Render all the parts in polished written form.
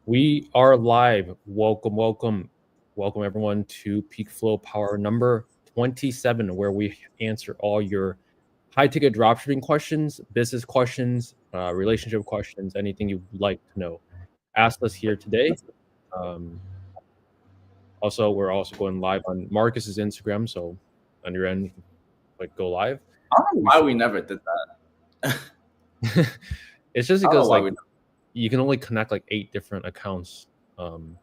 We are live. Welcome everyone to PeakFlow Power number 27, where we answer all your high-ticket dropshipping questions, business questions, relationship questions, anything you'd like to know. Ask us here today. Also, we're also going live on Marcus's Instagram, so on your end, go live. I don't know why we never did that. It's just because you can only connect 8 different accounts. I'm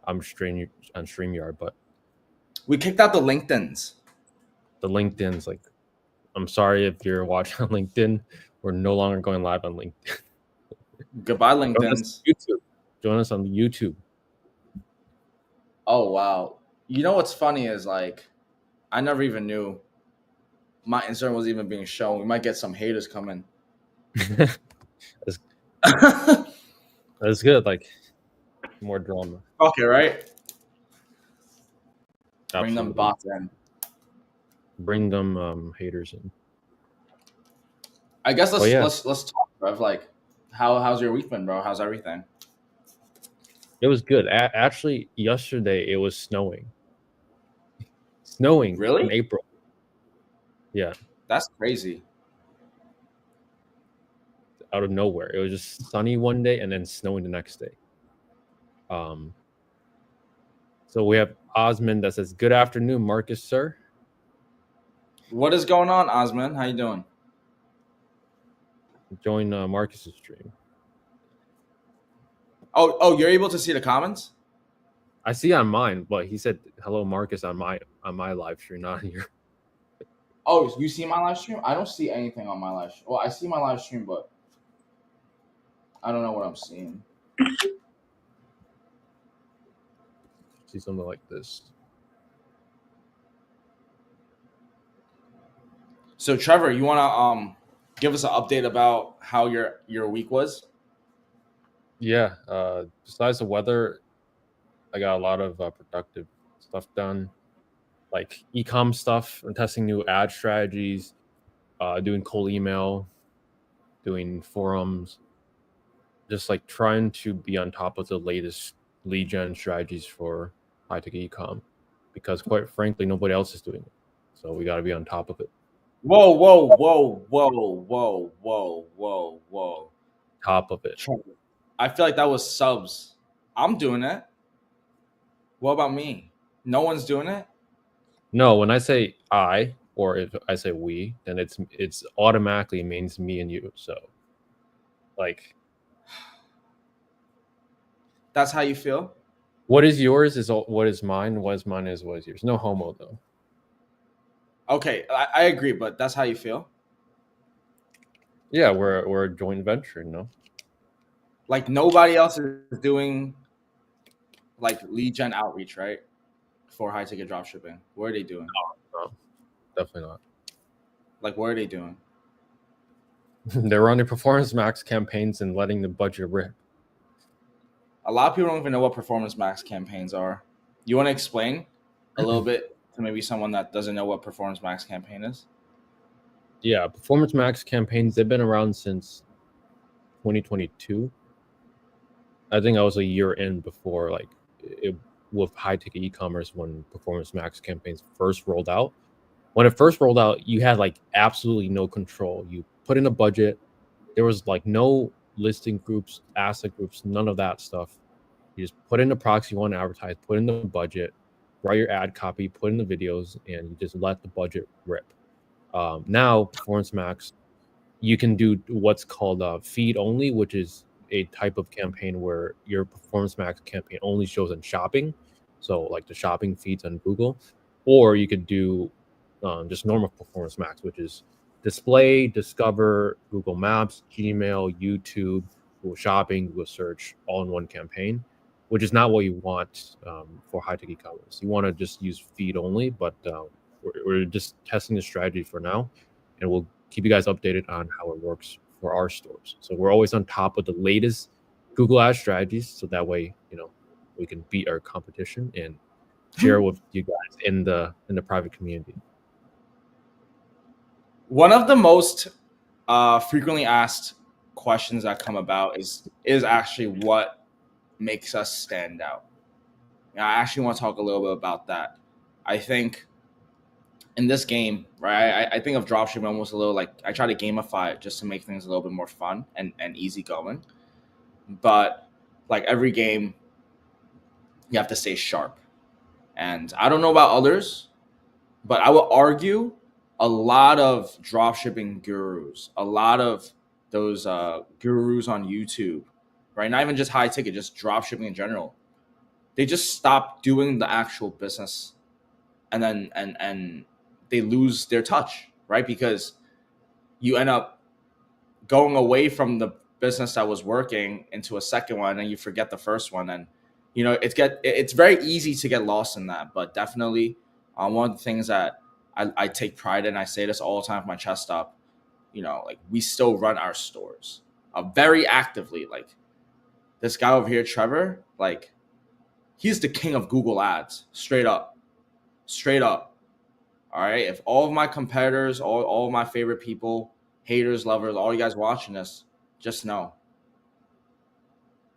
on StreamYard, but we kicked out the LinkedIns. The LinkedIn's I'm sorry if you're watching on LinkedIn. We're no longer going live on LinkedIn. Goodbye, LinkedIn's. Join us on YouTube. Oh wow! You know what's funny is I never even knew my Instagram was even being shown. We might get some haters coming. That's good. More drama. Okay, right? Absolutely. Bring them bots in. Bring them haters in. I guess let's talk, bro. How's your week been, bro? How's everything? It was good. Actually, yesterday it was snowing. Really? In April. Yeah. That's crazy. Out of nowhere. It was just sunny one day and then snowing the next day. So we have Osman that says, "Good afternoon, Marcus, sir." What is going on, Osman? How you doing? Join Marcus's stream. Oh, you're able to see the comments? I see on mine, but he said hello, Marcus, on my live stream, not on your. Oh, you see my live stream? I don't see anything on my live stream. Well, I see my live stream, but I don't know what I'm seeing. See something like this. So, Trevor, you want to give us an update about how your week was? Yeah. Besides the weather, I got a lot of productive stuff done, like e-com stuff and testing new ad strategies, doing cold email, doing forums, just trying to be on top of the latest lead gen strategies for high-tech e-com, because quite frankly, nobody else is doing it. So we got to be on top of it. Whoa. Top of it. I feel like that was subs. I'm doing it. What about me? No one's doing it? No, when I say I, or if I say we, then it's automatically means me and you. So that's how you feel? What is yours is what is mine. What is mine is what is yours. No homo though. Okay, I agree, but that's how you feel? Yeah, we're a joint venture, no? Nobody else is doing lead gen outreach, right? For high ticket dropshipping. What are they doing? No, definitely not. What are they doing? They're running performance max campaigns and letting the budget rip. A lot of people don't even know what performance max campaigns are. You want to explain a little bit to maybe someone that doesn't know what performance max campaign is? Yeah, performance max campaigns, they've been around since 2022. I think I was a year in before with high ticket e-commerce when performance max campaigns first rolled out. When it first rolled out, you had absolutely no control. You put in a budget. There was no listing groups, asset groups, none of that stuff. You just put in the proxy you want to advertise, put in the budget, write your ad copy, put in the videos, and you just let the budget rip. Now, Performance Max, you can do what's called feed only, which is a type of campaign where your Performance Max campaign only shows in shopping. So the shopping feeds on Google. Or you could do just normal Performance Max, which is display, discover, Google Maps, Gmail, YouTube, Google Shopping, Google Search, all in one campaign, which is not what you want for high-tech e-commerce. You want to just use feed only, but we're just testing the strategy for now, and we'll keep you guys updated on how it works for our stores. So we're always on top of the latest Google Ads strategies, so that way we can beat our competition and share with you guys in the private community. One of the most frequently asked questions that come about is actually what makes us stand out. And I actually want to talk a little bit about that. I think in this game, right, I think of dropshipping almost a little like I try to gamify it just to make things a little bit more fun and easy going. But like every game, you have to stay sharp. And I don't know about others, but I would argue a lot of dropshipping gurus, a lot of those gurus on YouTube, right? Not even just high ticket, just dropshipping in general. They just stop doing the actual business, and then and they lose their touch, right? Because you end up going away from the business that was working into a second one, and you forget the first one, and it's very easy to get lost in that. But definitely, one of the things that I take pride in, I say this all the time with my chest up, like we still run our stores very actively. Like this guy over here, Trevor, like he's the king of Google Ads, straight up. All right. If all of my competitors, all of my favorite people, haters, lovers, all you guys watching this, just know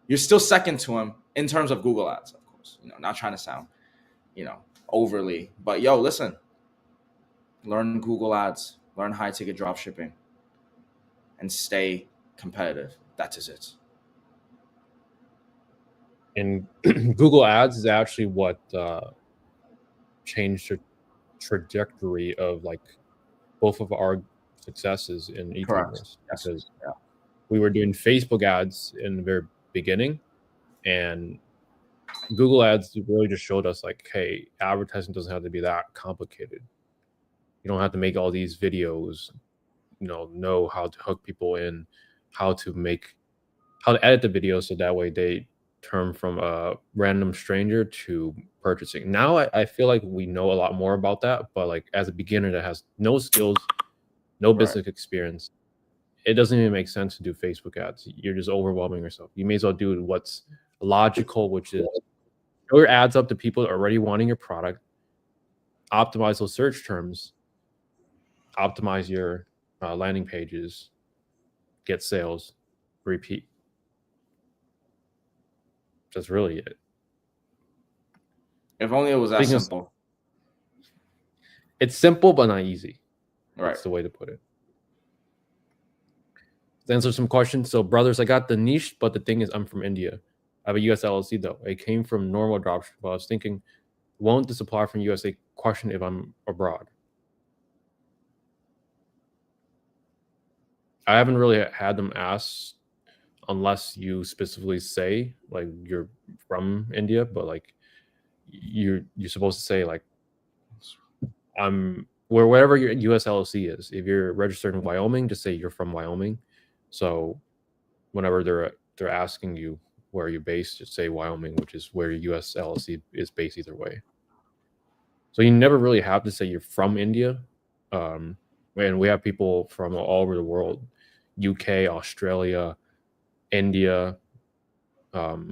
you're still second to him in terms of Google Ads, of course. Not trying to sound, overly, but yo, listen, learn Google Ads, learn high ticket drop shipping, and stay competitive. That is it. And Google Ads is actually what changed the trajectory of like both of our successes in e-commerce. Yes. Because we were doing Facebook ads in the very beginning, and Google Ads really just showed us like, hey, advertising doesn't have to be that complicated. You don't have to make all these videos, know how to hook people in, how to edit the video so that way they turn from a random stranger to purchasing. Now I feel like we know a lot more about that, but like as a beginner that has no skills, no business experience, it doesn't even make sense to do Facebook ads. You're just overwhelming yourself. You may as well do what's logical, which is show your ads up to people already wanting your product, optimize those search terms, optimize your landing pages, get sales, repeat. That's really it. If only it was that simple. It's simple, but not easy. Right. That's the way to put it. To answer some questions. So, brothers, I got the niche, but the thing is, I'm from India. I have a US LLC, though. I came from normal dropshipping. I was thinking, won't the supplier from USA question if I'm abroad? I haven't really had them ask unless you specifically say like you're from India, but like you're supposed to say like I'm wherever your US LLC is. If you're registered in Wyoming, just say you're from Wyoming. So whenever they're asking you where you're based, just say Wyoming, which is where your US LLC is based either way. So you never really have to say you're from India. And we have people from all over the world, UK, Australia, India, all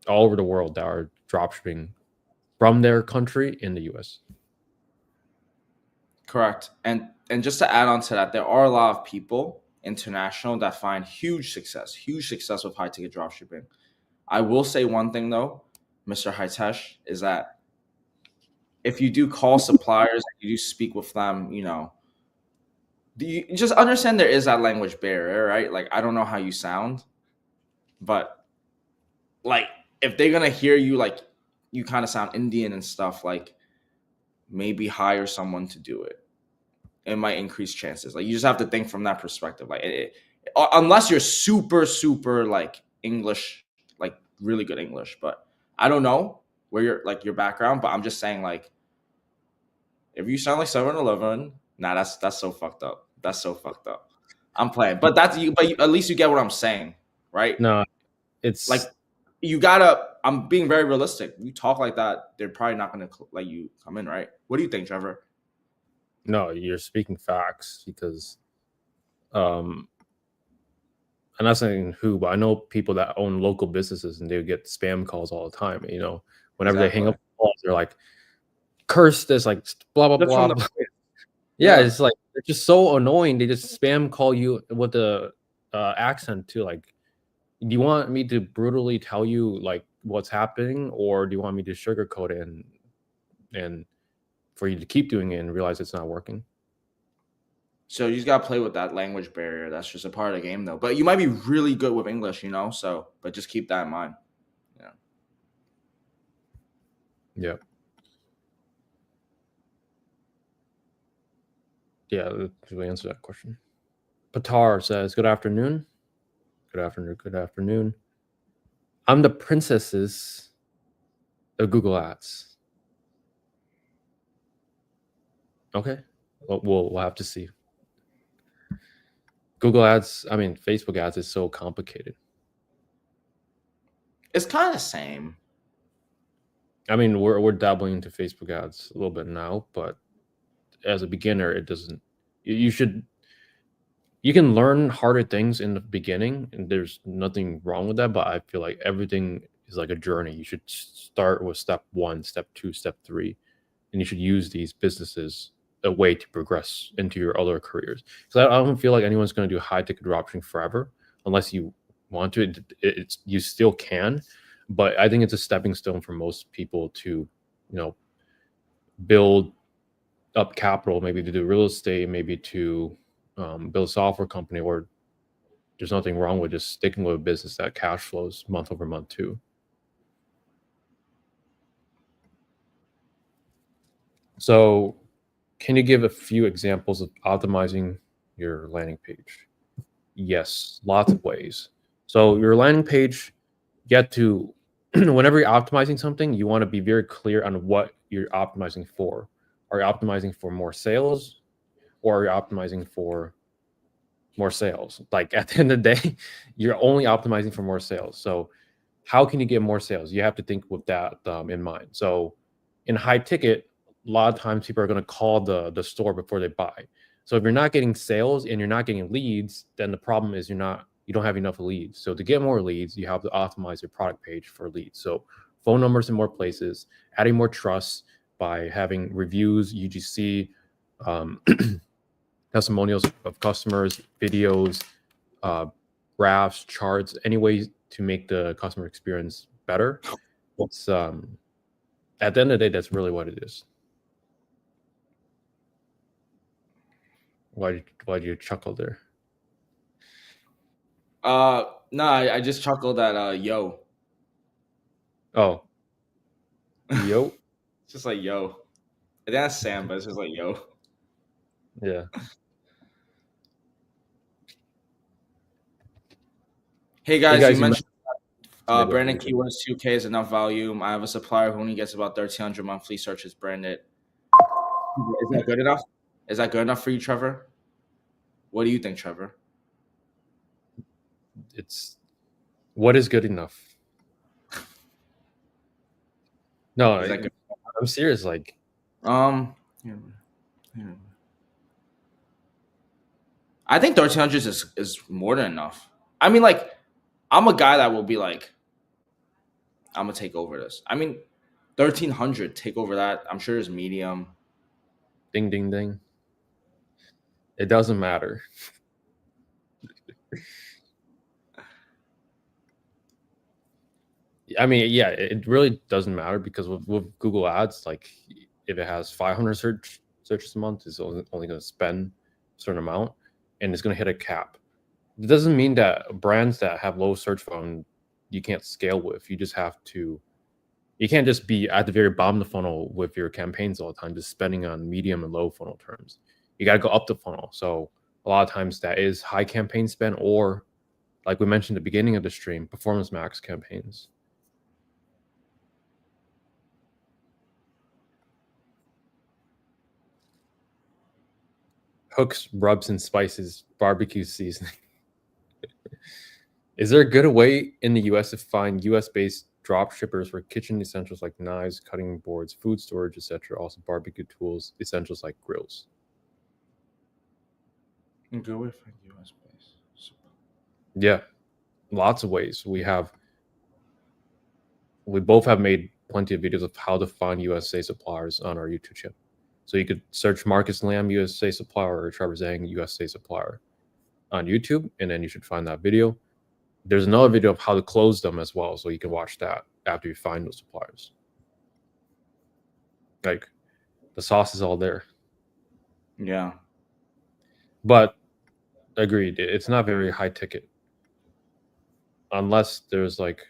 over the world that are dropshipping from their country in the US. Correct. And just to add on to that, there are a lot of people international that find huge success with high ticket dropshipping. I will say one thing though, Mr. Hitesh, is that if you do call suppliers, you do speak with them, you just understand there is that language barrier, right? Like, I don't know how you sound, but like if they're gonna hear you like you kind of sound Indian and stuff, like maybe hire someone to do it. It might increase chances. Like you just have to think from that perspective. Like unless you're super like English, like really good English. But I don't know where your background. But I'm just saying, like, if you sound like 7-Eleven, nah, that's so fucked up. That's so fucked up. I'm playing, but at least you get what I'm saying, right? No, it's like you gotta. I'm being very realistic. You talk like that, they're probably not gonna let you come in, right? What do you think, Trevor? No, you're speaking facts because I'm not saying who, but I know people that own local businesses and they get spam calls all the time. Whenever they hang up calls, they're like, curse this, like blah blah blah. Yeah, it's like they're just so annoying. They just spam call you with the accent too. Like Do you want me to brutally tell you like what's happening, or do you want me to sugarcoat it and for you to keep doing it and realize it's not working? So you just gotta play with that language barrier. That's just a part of the game, though. But you might be really good with English, you know. So, but just keep that in mind. Yeah. Yeah. Yeah, we answer that question. Patar says, "Good afternoon. Good afternoon. Good afternoon. I'm the princesses of Google Ads." Okay, well, we'll have to see. Google Ads, I mean, Facebook Ads is so complicated. It's kind of the same. I mean, we're dabbling into Facebook Ads a little bit now, but as a beginner, it doesn't. You should. You can learn harder things in the beginning, and there's nothing wrong with that. But I feel like everything is like a journey. You should start with step 1, step 2, step 3, and you should use these businesses a way to progress into your other careers. Because I don't feel like anyone's going to do high ticket dropshipping forever unless you want to. It's you still can, but I think it's a stepping stone for most people to, build up capital, maybe to do real estate, maybe to build a software company, or there's nothing wrong with just sticking with a business that cash flows month over month too. So, can you give a few examples of optimizing your landing page? Yes, lots of ways. So, your landing page, you have to, whenever you're optimizing something, you want to be very clear on what you're optimizing for. Are you optimizing for more sales, or are you optimizing for more sales? Like at the end of the day, you're only optimizing for more sales. So, how can you get more sales? You have to think with that in mind. So, in high ticket, a lot of times people are going to call the store before they buy. So if you're not getting sales and you're not getting leads, then the problem is you don't have enough leads. So to get more leads, you have to optimize your product page for leads. So phone numbers in more places, adding more trust by having reviews, UGC, um, testimonials of customers, videos, uh, graphs, charts, any way to make the customer experience better. It's at the end of the day, that's really what it is. Why did you chuckle there? No, I just chuckled at yo. Oh, yo, It's just like yo. I think that's Sam, but it's just like yo. yeah. Hey Hey guys, you guys, mentioned yeah, go branded ahead. keywords 2K is enough volume. I have a supplier who only gets about 1,300 monthly searches branded. Is that good enough? Is that good enough for you, Trevor? What do you think, Trevor? It's what is good enough? No, Is that good? I'm serious. Like, Yeah. I think 1,300 is more than enough. I mean, like, I'm a guy that will be like, I'm gonna take over this. I mean, 1,300, take over that. I'm sure it's medium. ding, ding, ding. It doesn't matter. I mean, yeah, it really doesn't matter because with Google Ads, like if it has 500 searches a month, it's only going to spend a certain amount, and it's going to hit a cap. It doesn't mean that brands that have low search volume you can't scale with. You just have to. You can't just be at the very bottom of the funnel with your campaigns all the time, just spending on medium and low funnel terms. You got to go up the funnel. So a lot of times that is high campaign spend, or like we mentioned at the beginning of the stream, performance max campaigns. Hooks, rubs, and spices, barbecue seasoning. Is there a good way in the US to find US based drop shippers for kitchen essentials like knives, cutting boards, food storage, etc.? Also, barbecue tools, essentials like grills. Good way for US base. Yeah, lots of ways. We both have made plenty of videos of how to find USA suppliers on our YouTube channel. So you could search Marcus Lamb USA supplier or Trevor Zheng USA supplier on YouTube, and then you should find that video. There's another video of how to close them as well, so you can watch that after you find those suppliers. Like, the sauce is all there. Yeah. But agreed, it's not very high ticket. Unless there's like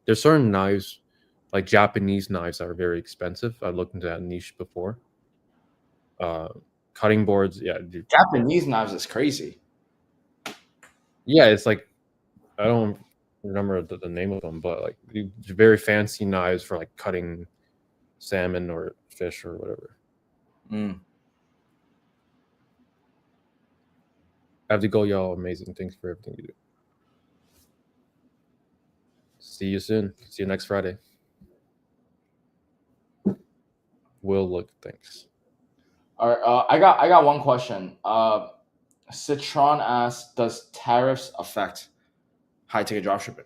there's certain knives, like Japanese knives, that are very expensive. I looked into that niche before. Cutting boards, yeah, dude. Japanese knives is crazy. Yeah, it's like, I don't remember the name of them, but like very fancy knives for like cutting salmon or fish or whatever. I have to go, y'all. Amazing. Thanks for everything you do. See you soon. See you next Friday. Will look. Thanks. All right. I got one question. Citron asks, does tariffs affect high ticket dropshipping?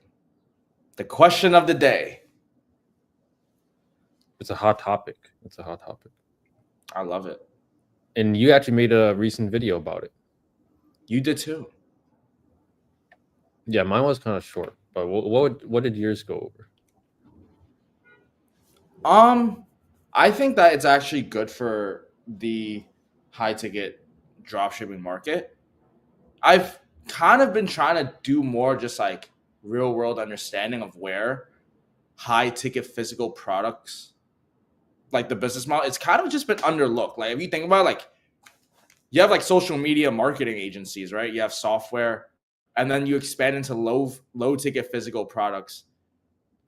The question of the day. It's a hot topic. It's a hot topic. I love it. And you actually made a recent video about it. You did too. Yeah, mine was kind of short, but what did yours go over? I think that it's actually good for the high ticket dropshipping market. I've kind of been trying to do more just like real world understanding of where high ticket physical products, like the business model, it's kind of just been underlooked. Like if you think about it, like you have like social media marketing agencies, right? You have software, and then you expand into low ticket physical products.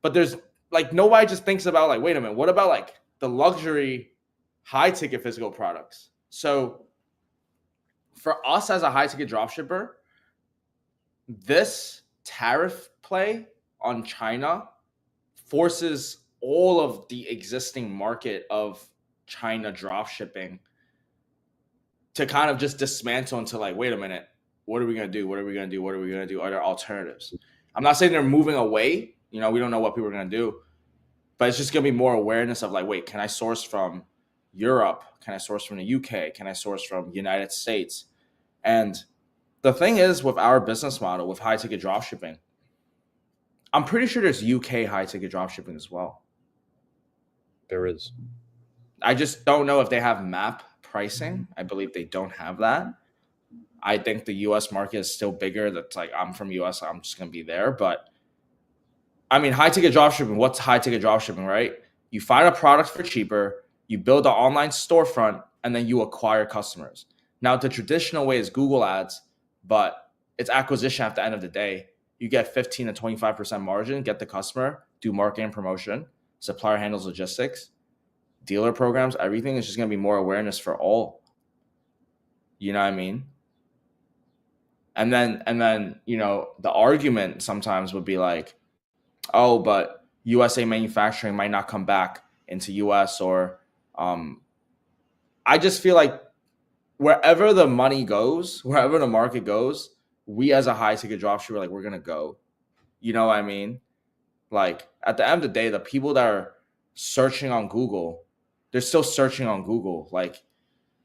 But there's like nobody just thinks about like, wait a minute, what about like the luxury high ticket physical products? So for us as a high ticket dropshipper, this tariff play on China forces all of the existing market of China dropshipping to kind of just dismantle into like, wait a minute, what are we going to do? What are we going to do? What are we going to do? Are there alternatives? I'm not saying they're moving away. You know, we don't know what people are going to do, but it's just going to be more awareness of like, wait, can I source from Europe? Can I source from the UK? Can I source from United States? And the thing is with our business model, with high ticket dropshipping, I'm pretty sure there's UK high ticket dropshipping as well. There is. I just don't know if they have map pricing. I believe they don't have that. I think the US market is still bigger. That's like, I'm from US, I'm just going to be there. But I mean, high ticket dropshipping, what's high ticket dropshipping, right? You find a product for cheaper, you build an online storefront, and then you acquire customers. Now, the traditional way is Google ads, but it's acquisition at the end of the day. You get 15 to 25% margin, get the customer, do marketing and promotion, supplier handles logistics, dealer programs, everything is just going to be more awareness for all. You know what I mean? And then, you know, the argument sometimes would be like, oh, but USA manufacturing might not come back into US, or I just feel like wherever the money goes, wherever the market goes, we as a high ticket dropshipper, like we're going to go. You know what I mean? Like at the end of the day, the people that are searching on Google, they're still searching on Google. Like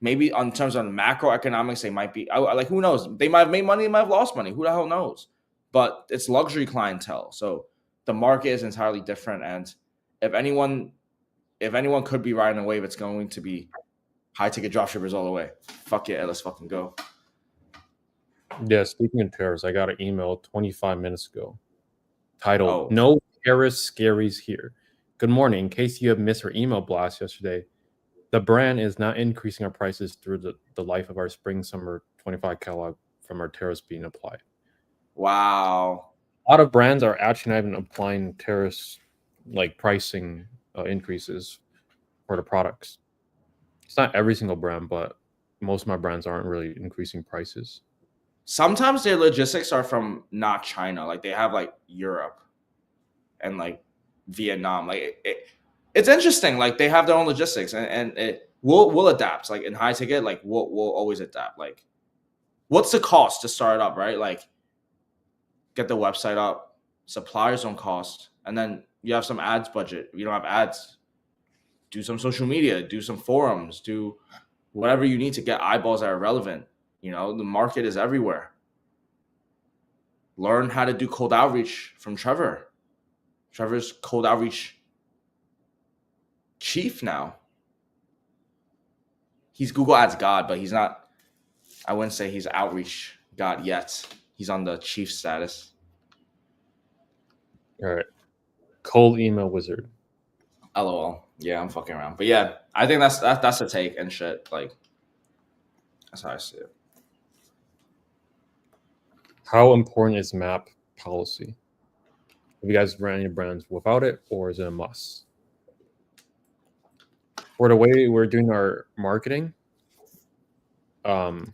maybe on terms of macroeconomics, they might be like, who knows? They might have made money, they might have lost money. Who the hell knows? But it's luxury clientele. So the market is entirely different. And if anyone could be riding a wave, it's going to be high ticket dropshippers all the way. Fuck yeah, let's fucking go. Yeah, speaking of tariffs, I got an email 25 minutes ago titled, No Terrorist Scaries Here. Good morning. In case you have missed our email blast yesterday, the brand is not increasing our prices through the life of our spring-summer 25 catalog from our tariffs being applied. Wow. A lot of brands are actually not even applying tariffs, like pricing increases for the products. It's not every single brand, but most of my brands aren't really increasing prices. Sometimes their logistics are from not China. Like they have like Europe and like Vietnam. Like it's interesting. Like they have their own logistics, and we'll adapt. Like in high ticket, like we'll always adapt. Like what's the cost to start it up, right? Like get the website up, suppliers on cost, and then you have some ads budget. If you don't have ads, do some social media, do some forums, do whatever you need to get eyeballs that are relevant. You know, the market is everywhere. learn how to do cold outreach from Trevor. Trevor's cold outreach chief now. He's Google Ads God, but he's not. I wouldn't say he's outreach God yet. He's on the chief status. All right. Cold email wizard. LOL. Yeah, I'm fucking around. But yeah, I think that's a take and shit. Like, that's how I see it. How important is map policy? Have you guys ran any brands without it, or is it a must? For the way we're doing our marketing, for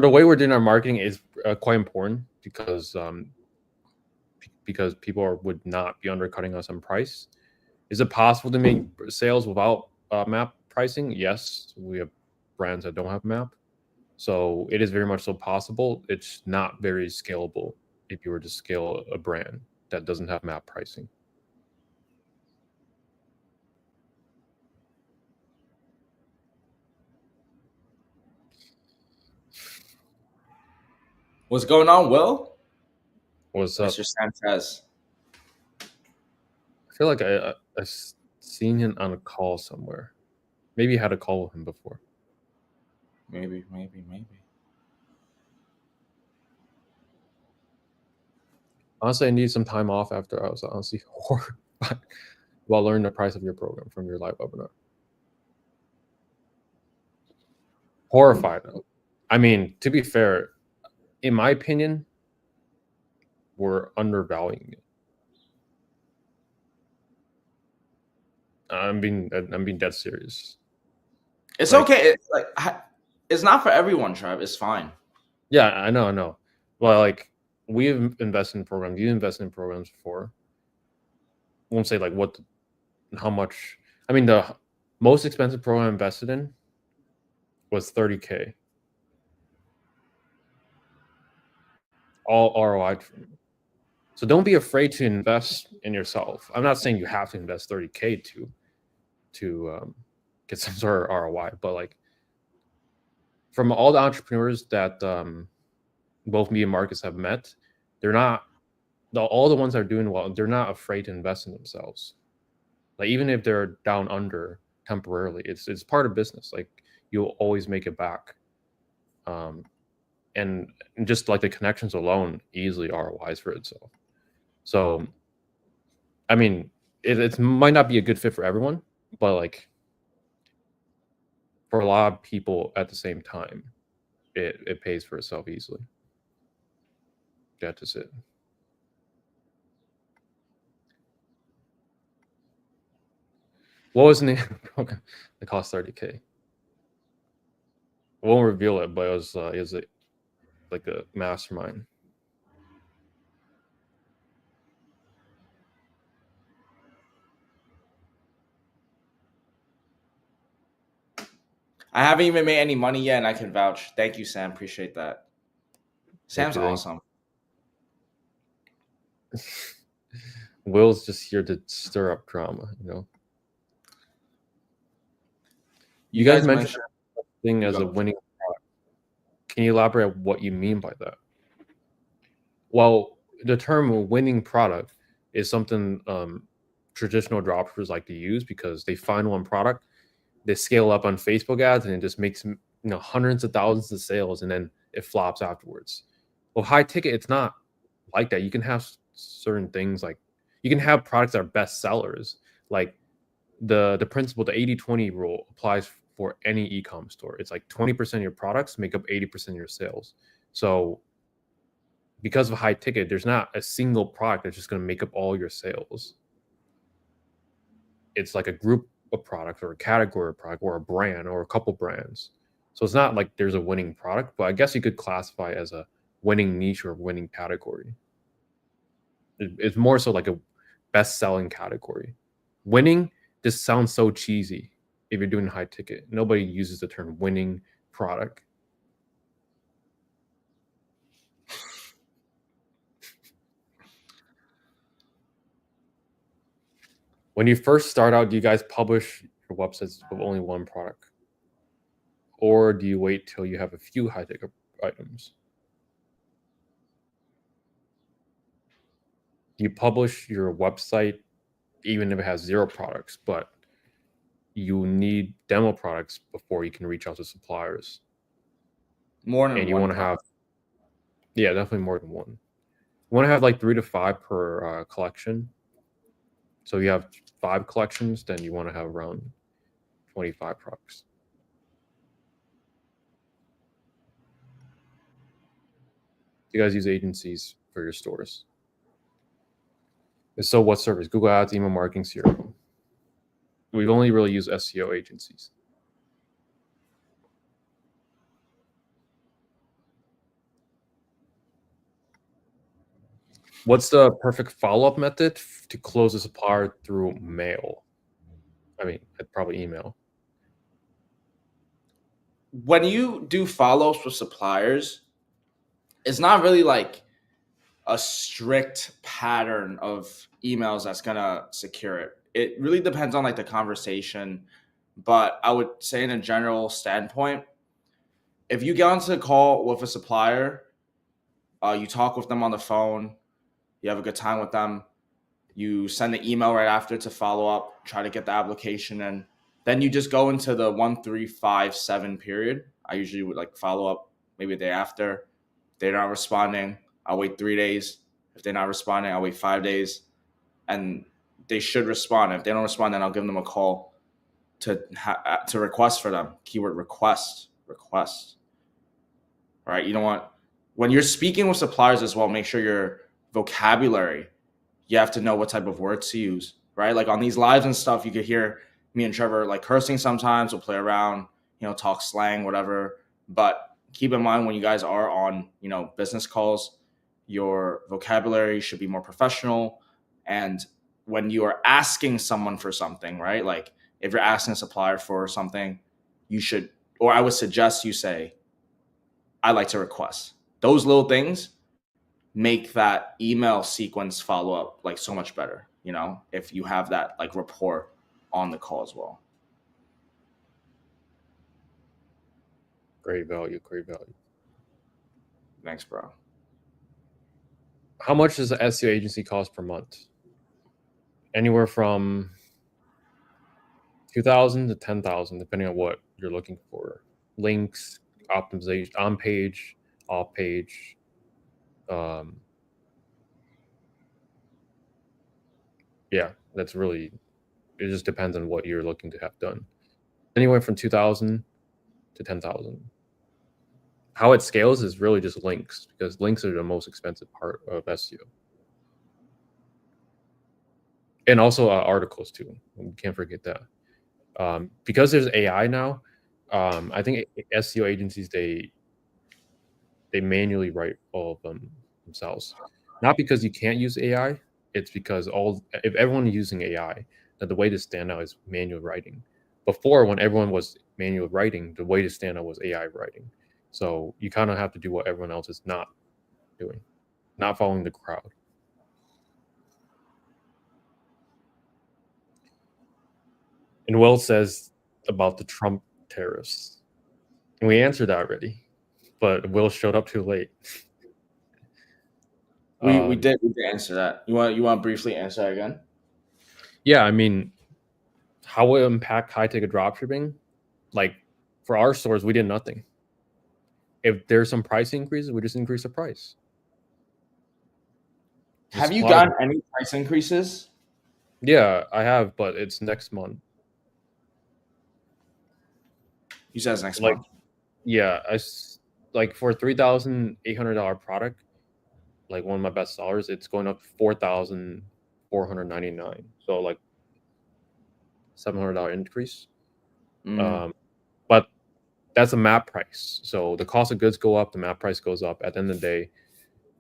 the way we're doing our marketing is quite important because people would not be undercutting us on price. Is it possible to make sales without map pricing? Yes, we have brands that don't have map, so it is very much so possible. It's not very scalable if you were to scale a brand that doesn't have map pricing. What's going on, Will? What's up? Mr. Sanchez. I feel like I've seen him on a call somewhere. Maybe I had a call with him before. Maybe. Honestly, I need some time off after I was honestly horrified while learning the price of your program from your live webinar. Horrified. I mean, to be fair, in my opinion, we're undervaluing it. I'm being dead serious. It's like, okay. It's like, it's not for everyone, Trev. It's fine. Yeah, I know. Well, like, we've invested in programs. You invested in programs before. I won't say like how much. I mean, the most expensive program I invested in was $30K. All ROI. So don't be afraid to invest in yourself. I'm not saying you have to invest $30K to get some sort of ROI, but like from all the entrepreneurs that both me and Marcus have met, they're not all the ones that are doing well. They're not afraid to invest in themselves. Like even if they're down under temporarily, it's part of business. Like you'll always make it back. And just like the connections alone easily ROIs for itself. So, I mean, it might not be a good fit for everyone, but like for a lot of people at the same time, it pays for itself easily. That's it. What was the name? It cost $30K. I won't reveal it, but it was like a mastermind. I haven't even made any money yet, and I can vouch. Thank you, Sam. Appreciate that. Sam's awesome. Will's just here to stir up drama, you know. You guys mentioned thing as a winning product. Can you elaborate on what you mean by that? Well, the term winning product is something traditional dropshippers like to use because they find one product, they scale up on Facebook ads, and it just makes hundreds of thousands of sales, and then it flops afterwards. Well, high ticket, it's not like that. You can have certain things like you can have products that are best sellers. Like the principle, the 80-20 rule applies for any e-com store. It's like 20% of your products make up 80% of your sales. So because of high ticket, there's not a single product that's just going to make up all your sales. It's like a group of products or a category of product or a brand or a couple brands. So it's not like there's a winning product, but I guess you could classify it as a winning niche or winning category. It's more so like a best-selling category. Winning just sounds so cheesy if you're doing high ticket. Nobody uses the term winning product. When you first start out, do you guys publish your websites with only one product? or do you wait till you have a few high ticket items? Do you publish your website even if it has 0 products, but you need demo products before you can reach out to suppliers? More than And you one want to have, yeah, definitely more than one. You want to have like 3 to 5 per collection. So you have 5 collections, then you want to have around 25 products. You guys use agencies for your stores? If so, what service? Google Ads, email marketing, CRM? We've only really used SEO agencies. What's the perfect follow-up method to close a supplier through mail? I mean, probably email. When you do follow-ups with suppliers, it's not really like a strict pattern of emails that's gonna secure it. It really depends on like the conversation, but I would say in a general standpoint, if you get onto a call with a supplier, you talk with them on the phone, you have a good time with them, you send the email right after to follow up, try to get the application in, then you just go into the 1, 3, 5, 7 period. I usually would like follow up maybe the day after. If they're not responding, I'll wait 3 days. If they're not responding, I'll wait 5 days, and they should respond. If they don't respond, then I'll give them a call to request for them. Keyword request. All right, you don't want, when you're speaking with suppliers as well, make sure your vocabulary, you have to know what type of words to use, right? Like on these lives and stuff, you could hear me and Trevor like cursing sometimes. We'll play around, talk slang, whatever. But keep in mind when you guys are on, business calls, your vocabulary should be more professional. And when you are asking someone for something, right? Like if you're asking a supplier for something, you should, or I would suggest you say, I like to request. Those little things make that email sequence follow up like so much better, if you have that like rapport on the call as well. Great value. Thanks, bro. How much does the SEO agency cost per month? Anywhere from 2,000 to 10,000, depending on what you're looking for. Links, optimization, on page, off page. Yeah, that's really, it just depends on what you're looking to have done. Anywhere from 2,000 to 10,000. How it scales is really just links, because links are the most expensive part of SEO. And also articles too. We can't forget that. Because there's AI now, I think SEO agencies, they manually write all of them themselves. Not because you can't use AI, it's because if everyone is using AI, then the way to stand out is manual writing. Before, when everyone was manual writing, the way to stand out was AI writing. So you kind of have to do what everyone else is not doing, not following the crowd. And Will says about the Trump tariffs. And we answered that already, but Will showed up too late. We did answer that. You want to briefly answer that again? Yeah, I mean, how will it impact high ticket dropshipping? Like for our stores, we did nothing. If there's some price increases, we just increase the price. Have you gotten any price increases? Yeah, I have, but it's next month. You said it's next Like, month. yeah, like for $3,800 product, like one of my best sellers, it's going up to $4,499. So like $700 increase. But that's a map price. So the cost of goods go up, the map price goes up. At the end of the day,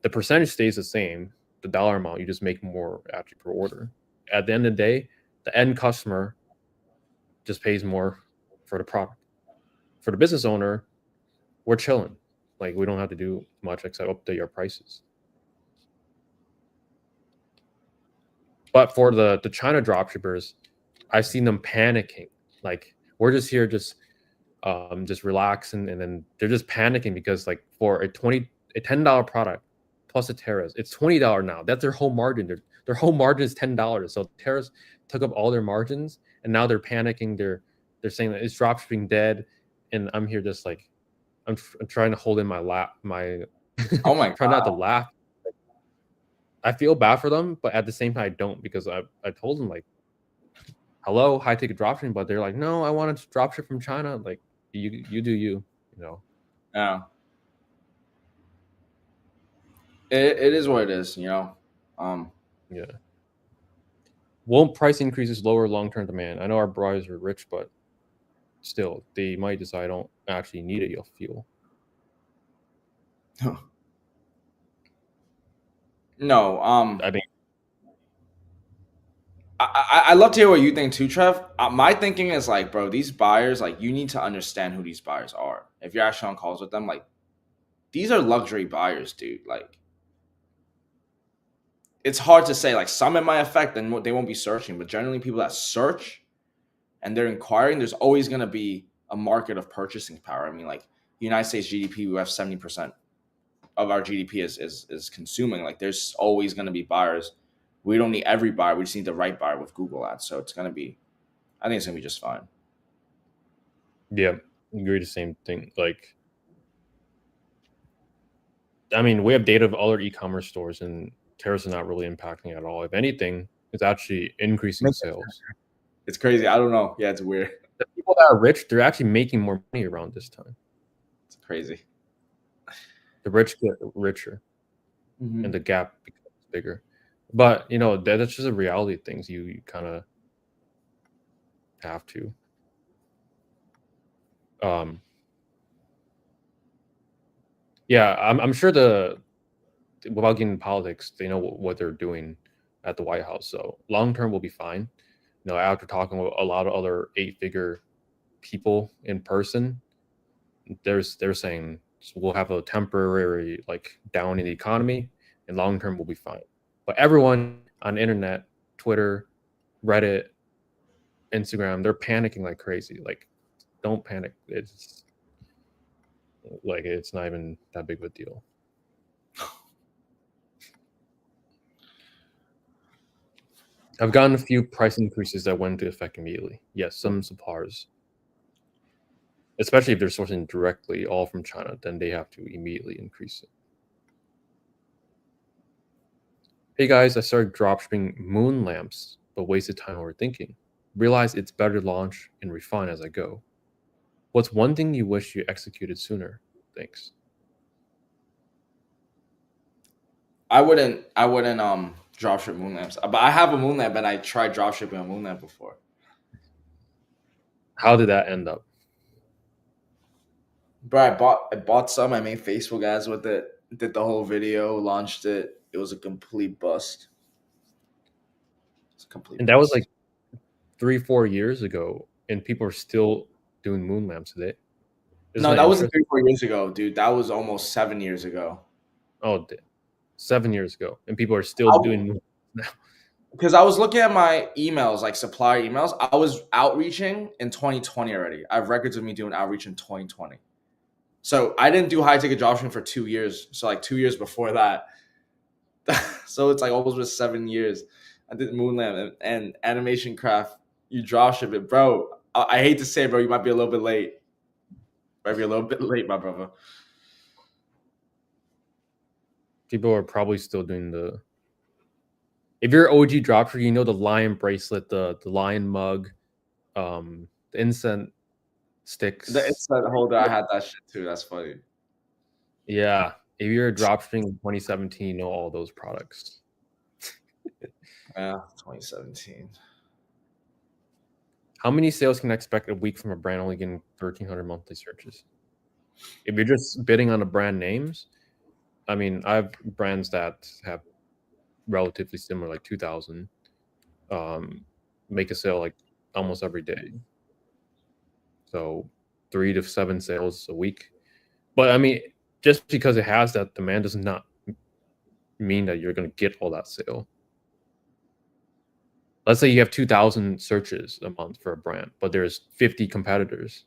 the percentage stays the same. The dollar amount, you just make more actually per order. At the end of the day, the end customer just pays more for the product. For the business owner, we're chilling. Like we don't have to do much except update our prices. But for the China dropshippers, I've seen them panicking. Like we're just here just just relaxing, and then they're just panicking because like for a $10 product plus a Terrace, it's $20 now. That's their whole margin. Their whole margin is $10. So Terrace took up all their margins, and now they're panicking. They're saying that it's dropshipping dead, and I'm here just like I'm trying to hold in my Oh my try not to god. laugh. I feel bad for them, but at the same time I don't, because I told them like, hello, high ticket dropshipping, but they're like, no, I want to dropship from China. Like, you do you know. Yeah. It is what it is, you know. Yeah. Won't price increases lower long term demand? I know our buyers are rich, but still, they might decide I don't actually need it. You'll feel. No. I mean, I love to hear what you think too, Trev. My thinking is like, bro, these buyers, like, you need to understand who these buyers are. If you're actually on calls with them, like, these are luxury buyers, dude. Like, it's hard to say. Like, some it might affect, and they won't be searching, but generally, people that search and they're inquiring, there's always going to be a market of purchasing power. I mean, like, United States GDP, we have 70% of our GDP is consuming. Like, there's always going to be buyers. We don't need every buyer. We just need the right buyer with Google Ads. So it's going to be, I think it's going to be just fine. yeah, agree the same thing. Like, I mean, we have data of other e-commerce stores, and Terrace is not really impacting at all. If anything, it's actually increasing sales. It's crazy. I don't know. Yeah, it's weird. The people that are rich, they're actually making more money around this time. It's crazy. The rich get richer, Mm-hmm. and the gap becomes bigger. But you know, that's just a reality of things. You kind of have to. Yeah, I'm sure without getting into politics, they know what they're doing at the White House. So long term will be fine. You know, after talking with a lot of other 8-figure people in person, they're saying we'll have a temporary like down in the economy, and long term will be fine. But everyone on the internet, Twitter, Reddit, Instagram, they're panicking like crazy. Like, don't panic. It's like it's not even that big of a deal. I've gotten a few price increases that went into effect immediately. Yes, some suppliers, especially if they're sourcing directly all from China, then they have to immediately increase it. Hey guys, I started dropshipping moon lamps, but wasted time overthinking. Realized it's better to launch and refine as I go. What's one thing you wish you executed sooner? Thanks. I wouldn't dropship moon lamps. But I have a moon lamp and I tried dropshipping a moon lamp before. How did that end up? But I bought some, I made Facebook ads with it, did the whole video, launched it. It was a complete bust. It's a complete And bust. that was like 3-4 years ago, and people are still doing moon lamps today. No, that wasn't 3-4 years ago, dude. That was almost 7 years ago. Oh, 7 years ago, and people are still doing moon now. Because I was looking at my emails, like supplier emails. I was outreaching in 2020 already. I have records of me doing outreach in 2020. So I didn't do high ticket dropshipping for 2 years. So like 2 years before that. So it's like almost 7 years. I did Moonlamp and Animation Craft. You dropship it, bro. I hate to say, bro, you might be a little bit late. Might be a little bit late, my brother. People are probably still doing the. If you're OG dropshipper, you know the lion bracelet, the lion mug, the incense sticks. The instant holder, I had that shit too. That's funny. Yeah, if you're dropshipping in 2017, you know all those products. Yeah, 2017. How many sales can I expect a week from a brand only getting 1,300 monthly searches? If you're just bidding on the brand names, I mean, I have brands that have relatively similar, like 2,000, make a sale like almost every day. So 3 to 7 sales a week. But I mean, just because it has that demand does not mean that you're going to get all that sale. Let's say you have 2,000 searches a month for a brand, but there's 50 competitors.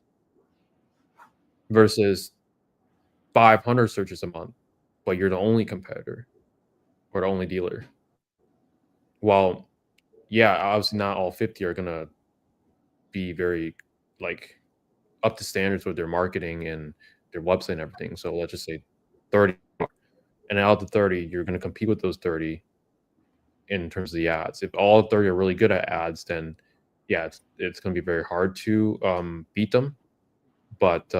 versus 500 searches a month, but you're the only competitor or the only dealer. Well, yeah, obviously not all 50 are gonna be very like up to standards with their marketing and their website and everything. So let's just say 30, and out of the 30, you're gonna compete with those 30 in terms of the ads. If all 30 are really good at ads, then yeah, it's gonna be very hard to beat them. But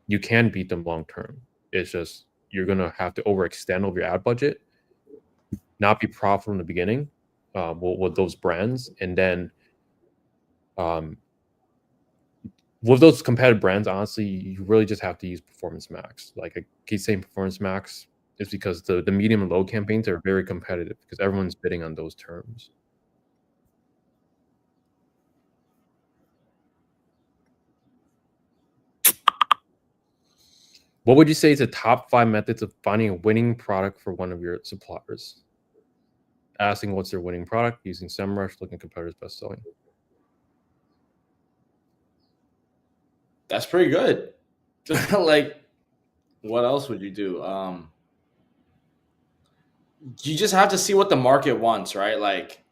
you can beat them long term. It's just you're gonna have to overextend over your ad budget, not be profitable in the beginning with those brands, and then with those competitive brands, honestly, you really just have to use Performance Max. Like I keep saying Performance Max is because the medium and low campaigns are very competitive because everyone's bidding on those terms. What would you say is the top 5 methods of finding a winning product for one of your suppliers? Asking what's their winning product, using SEMrush, looking at competitors' best selling. That's pretty good. Like, what else would you do? You just have to see what the market wants, right? Like,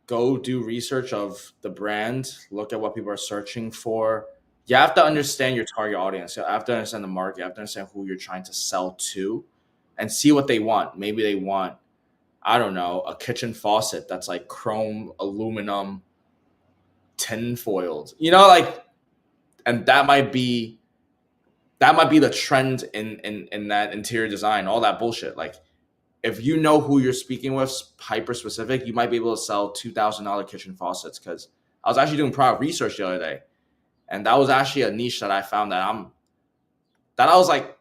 go do research of the brand, look at what people are searching for. You have to understand your target audience. You have to understand the market. You have to understand who you're trying to sell to and see what they want. Maybe they want, I don't know, a kitchen faucet that's like chrome, aluminum, tin foiled. You know, like, and that might be the trend in that interior design, all that bullshit. Like, if you know who you're speaking with, hyper specific, you might be able to sell $2,000 kitchen faucets. Because I was actually doing product research the other day, and that was actually a niche that I found that I was like,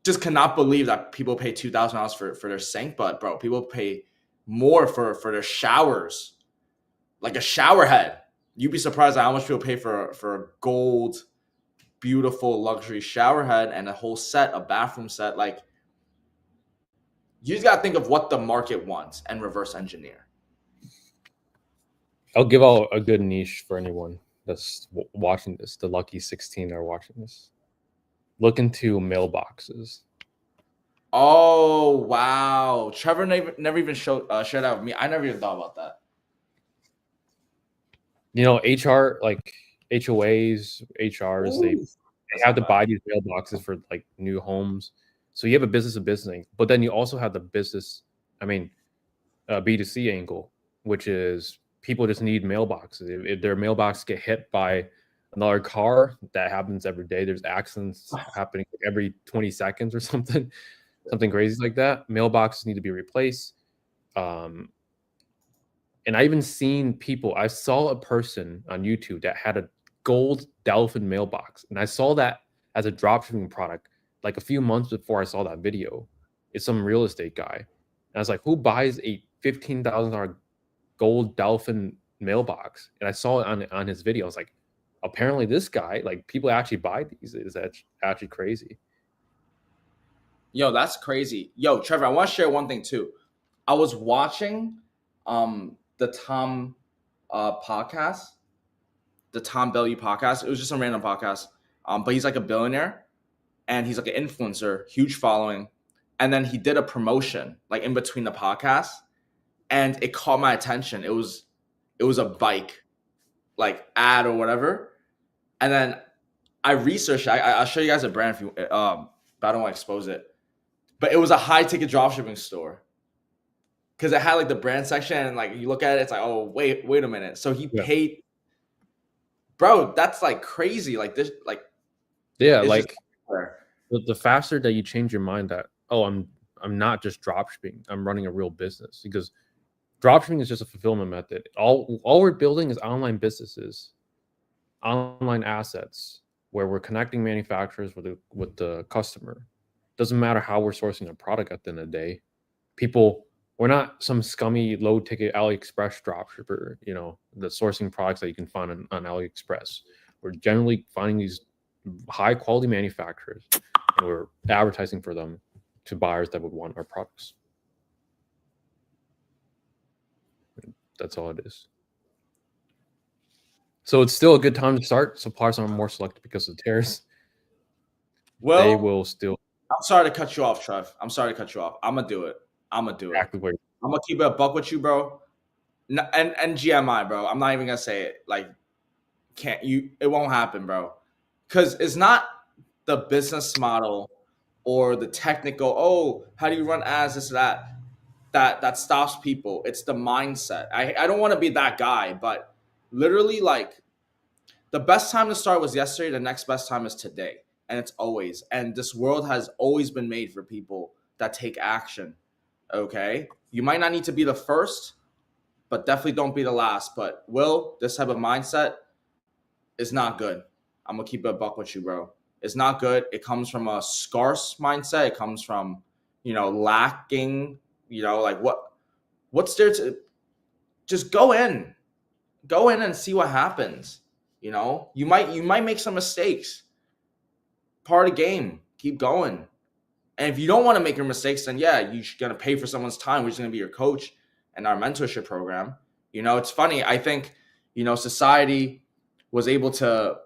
just cannot believe that people pay $2,000 for their sink. But bro, people pay more for their showers, like a shower head. You'd be surprised at how much people pay for a gold, beautiful luxury shower head and a whole set, a bathroom set. Like, you just gotta think of what the market wants and reverse engineer. I'll give out a good niche for anyone that's watching this. The lucky 16 are watching this. Look into mailboxes. Oh wow, Trevor never even shared that with me. I never even thought about that. You know, HR like HOAs, HRs, Ooh, they have to buy these mailboxes for like new homes. So you have a business to business, but then you also have the business, B2C angle, which is people just need mailboxes. If their mailbox get hit by another car, that happens every day. There's accidents happening every 20 seconds or something crazy like that. Mailboxes need to be replaced. And I even seen people. I saw a person on YouTube that had a gold dolphin mailbox, and I saw that as a dropshipping product like a few months before I saw that video. It's some real estate guy, and I was like, "Who buys a $15,000 gold dolphin mailbox?" And I saw it on his video. I was like, "Apparently, this guy like people actually buy these. Is that actually crazy?" Yo, that's crazy. Yo, Trevor, I want to share one thing too. I was watching the Tom podcast, the Tom Bellew podcast. It was just a random podcast. But he's like a billionaire and he's like an influencer, huge following. And then he did a promotion like in between the podcast, and it caught my attention. It was a bike like ad or whatever. And then I researched. I'll show you guys a brand if you but I don't want to expose it. But it was a high ticket dropshipping store because it had like the brand section, and like you look at it, it's like, oh wait a minute. So he paid, bro. That's like crazy. Like this, like like the faster that you change your mind that I'm not just dropshipping, I'm running a real business, because dropshipping is just a fulfillment method. All we're building is online businesses, online assets where we're connecting manufacturers with the customer. Doesn't matter how we're sourcing a product at the end of the day. We're not some scummy low ticket AliExpress dropshipper, the sourcing products that you can find on AliExpress. We're generally finding these high quality manufacturers and we're advertising for them to buyers that would want our products. That's all it is. So it's still a good time to start. Suppliers are more selective because of the tariffs. they Well, will still I'm sorry to cut you off, Trev. I'm sorry to cut you off. I'm gonna do it. I'm gonna do it. exactly where. I'm gonna keep it a buck with you, bro. And GMI, bro. I'm not even gonna say it. Like, can't you? It won't happen, bro. Because it's not the business model or the technical. Oh, how do you run ads? This that that stops people. It's the mindset. I don't want to be that guy, but literally, like, the best time to start was yesterday. The next best time is today, and it's always. And this world has always been made for people that take action. Okay, you might not need to be the first, but definitely don't be the last. But this type of mindset is not good. I'm gonna keep it a buck with you, bro. It's not good. It comes from a scarce mindset. It comes from, lacking. Like what's there to just go in and see what happens. You might make some mistakes. Part of the game. Keep going. And if you don't want to make your mistakes, then yeah, you're gonna pay for someone's time, which is gonna be your coach and our mentorship program. It's funny. I think, society was able to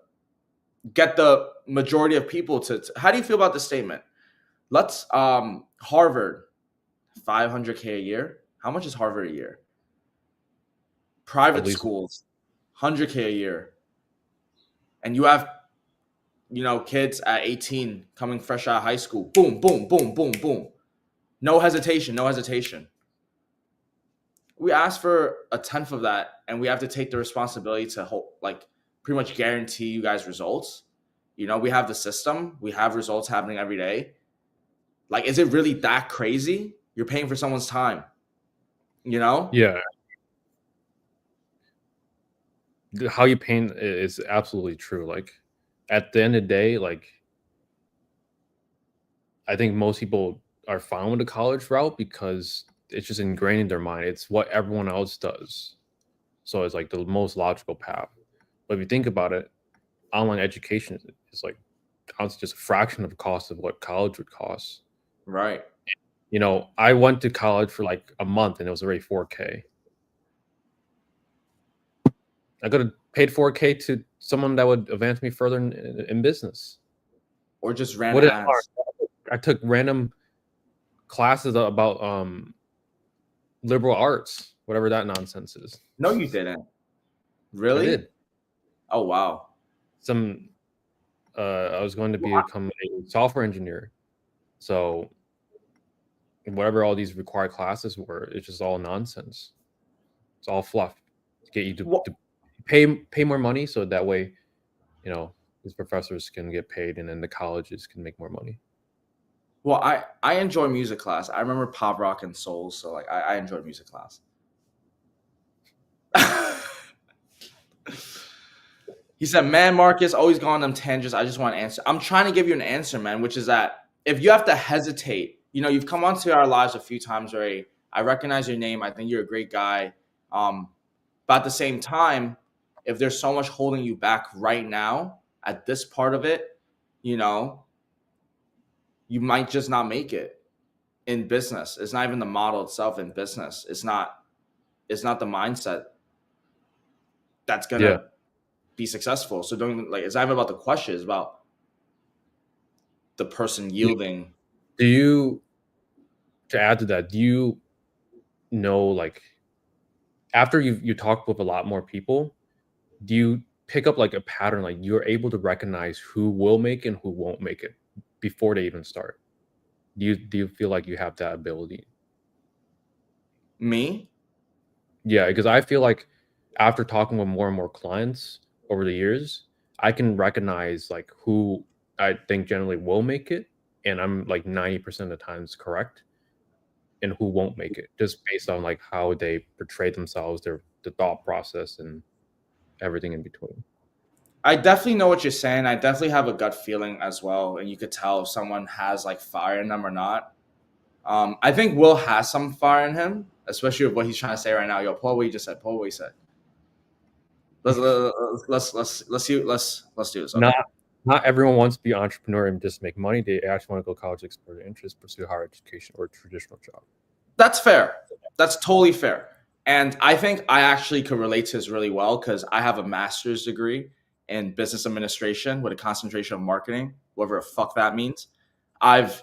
get the majority of people to how do you feel about the statement? Let's Harvard, 500K a year. How much is Harvard a year? At Private least schools, 100K a year. And you have, kids at 18 coming fresh out of high school. Boom, boom, boom, boom, boom. No hesitation, no hesitation. We ask for a tenth of that, and we have to take the responsibility to pretty much guarantee you guys results. We have the system, we have results happening every day. Like, is it really that crazy? You're paying for someone's time, yeah, how you paint is absolutely true. Like at the end of the day, like I think most people are fine with the college route because it's just ingrained in their mind. It's what everyone else does. So it's like the most logical path. But if you think about it, online education is like honestly just a fraction of the cost of what college would cost. Right. I went to college for like a month and it was already 4K. I could have paid 4K to someone that would advance me further in business. Or just ran What did I ads. learn? I took random classes about liberal arts, whatever that nonsense is. No, you didn't. I Really? did. Oh, wow. Some I was going to become a software engineer. So whatever all these required classes were, it's just all nonsense. It's all fluff to get you to pay more money so that way, these professors can get paid and then the colleges can make more money. Well, I enjoy music class. I remember pop rock and soul, so like I enjoy music class. He said, "Man, Marcus, always go on them tangents. I just want an answer." I'm trying to give you an answer, man, which is that if you have to hesitate, you've come onto our lives a few times already. I recognize your name. I think you're a great guy. But at the same time, if there's so much holding you back right now at this part of it, you might just not make it in business. It's not even the model itself in business. It's not the mindset that's gonna be successful. So don't like it's not even about the question, it's about the person yielding. To add to that, do you know, like after you talk with a lot more people, do you pick up like a pattern, like you're able to recognize who will make it and who won't make it before they even start? Do you feel like you have that ability? Me? Yeah, because I feel like after talking with more and more clients over the years, I can recognize like who I think generally will make it, and I'm like 90% of the times correct, and who won't make it, just based on like how they portray themselves, the thought process, and everything in between. I definitely know what you're saying. I definitely have a gut feeling as well, and you could tell if someone has like fire in them or not. I think Will has some fire in him, especially with what he's trying to say right now. Yo, Paul, what you just said. Paul, what you said. Let's do this. Okay. Not everyone wants to be an entrepreneur and just make money. They actually want to go to college, explore their interests, pursue higher education or a traditional job. That's fair. That's totally fair. And I think I actually could relate to this really well because I have a master's degree in business administration with a concentration of marketing, whatever the fuck that means. I've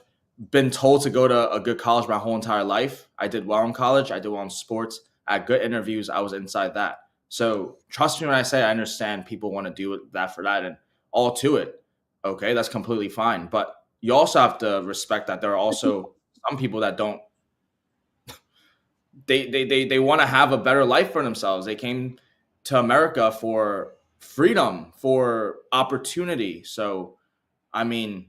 been told to go to a good college my whole entire life. I did well in college. I did well in sports. I had good interviews. I was inside that. So trust me when I say I understand people want to do that for that and all to it. Okay, that's completely fine. But you also have to respect that there are also some people that don't. They want to have a better life for themselves. They came to America for freedom, for opportunity. So, I mean,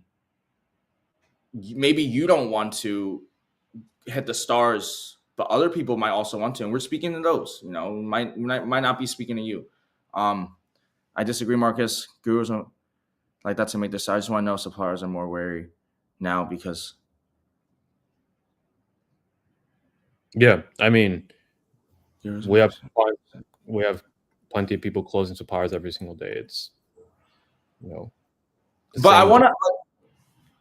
maybe you don't want to hit the stars, but other people might also want to. And we're speaking to those, might not be speaking to you. I disagree, Marcus. Gurus don't like that to make this. I just want to know suppliers are more wary now because. Yeah, I mean, we have plenty of people closing suppliers every single day. It's but I want to.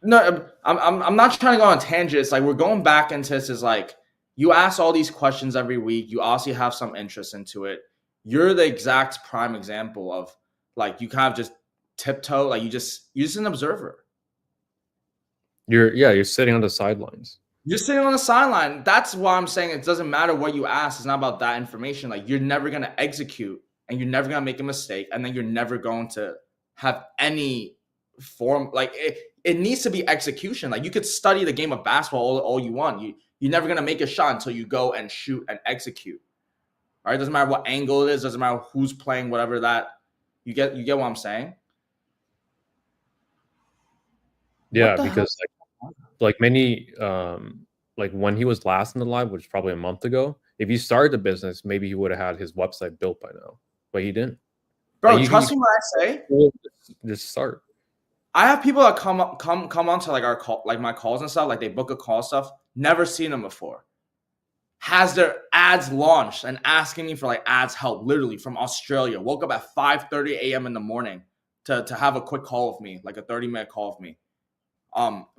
No, I'm not trying to go on tangents. It's like we're going back into this. Is like you ask all these questions every week. You obviously have some interest into it. You're the exact prime example of like you kind of just tiptoe. Like you're just an observer. You're sitting on the sidelines. You're sitting on the sideline. That's why I'm saying it doesn't matter what you ask. It's not about that information. Like you're never gonna execute, and you're never gonna make a mistake, and then you're never going to have any form. Like it needs to be execution. Like you could study the game of basketball all you want. You're never gonna make a shot until you go and shoot and execute. All right, doesn't matter what angle it is. Doesn't matter who's playing. Whatever that you get what I'm saying. Yeah, because like many like when he was last in the live, which was probably a month ago, if he started the business, maybe he would have had his website built by now, but he didn't. Bro, like, trust me when I say, just start. I have people that come onto like our call, like my calls and stuff, like they book a call stuff. Never seen them before. Has their ads launched and asking me for like ads help, literally from Australia. Woke up at 5:30 a.m. in the morning to have a quick call with me, like a 30-minute call with me.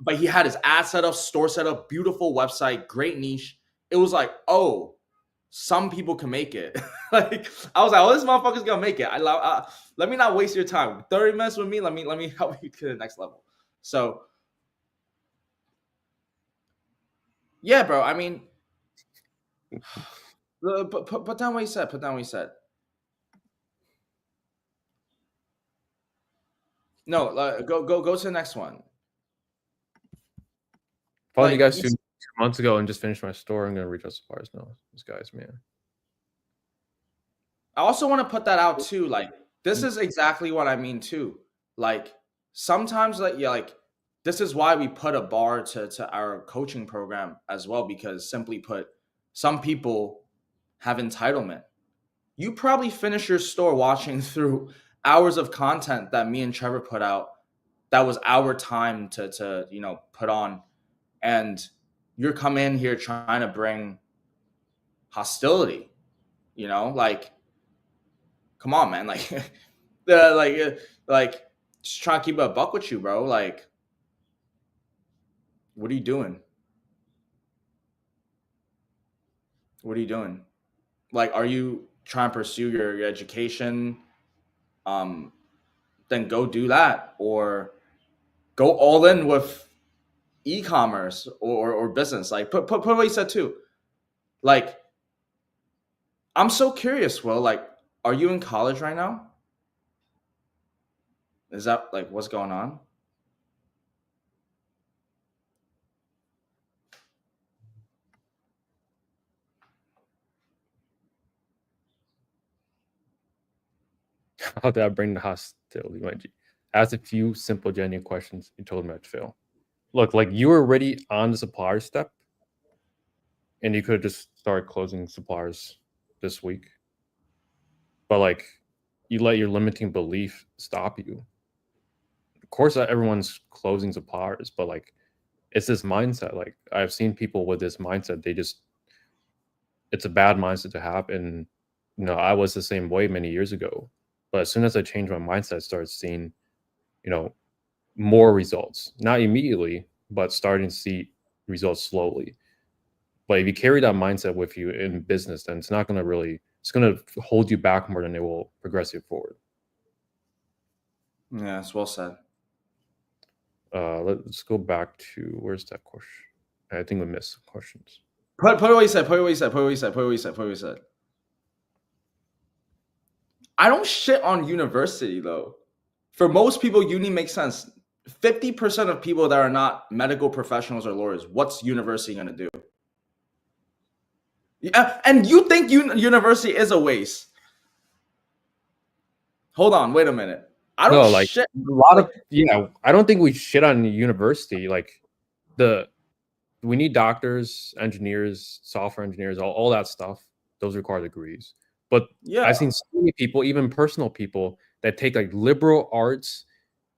But he had his ad set up, store set up, beautiful website, great niche. It was like, oh, some people can make it. Like I was like, oh, this motherfucker's gonna make it. Let me not waste your time. 30 minutes with me. Let me help you to the next level. So yeah, bro. I mean, put down what he said. Put down what he said. No, go to the next one. Followed you guys 2 months ago and just finished my store. I'm gonna reach out suppliers now. These guys, man. I also want to put that out too. Like this is exactly what I mean too. Like sometimes, like this is why we put a bar to our coaching program as well. Because simply put, some people have entitlement. You probably finish your store watching through hours of content that me and Trevor put out. That was our time to put on, and you're coming in here trying to bring hostility. Like, come on, man. Like, like, just trying to keep a buck with you, bro. Like, what are you doing? What are you doing? Like, are you trying to pursue your education? Then go do that, or go all in with e-commerce or business. Like, put what you said too. Like, I'm so curious, Will. Like, are you in college right now? Is that like what's going on? How did I bring the hostility, my G? Asked a few simple, genuine questions. You told me I'd fail. Look, like you were already on the supplier step, and you could have just started closing suppliers this week. But like, you let your limiting belief stop you. Of course, everyone's closing suppliers, but like, it's this mindset. Like I've seen people with this mindset. It's a bad mindset to have, and I was the same way many years ago. But as soon as I changed my mindset, I started seeing, more results. Not immediately, but starting to see results slowly. But if you carry that mindset with you in business, then it's going to hold you back more than it will progress you forward. Yeah, it's well said. Let's go back to where's that question? I think we missed some questions. Put what he said. Put what he said. Put what he said. Put what he said. Put what he said. I don't shit on university though. For most people, uni makes sense. 50% of people that are not medical professionals or lawyers, what's university gonna do? Yeah, and you think university is a waste? Hold on, wait a minute. I don't No, like shit. a lot of I don't think we shit on university. Like we need doctors, engineers, software engineers, all that stuff. Those require degrees. But Yeah, I've seen so many people, even personal people, that take like liberal arts,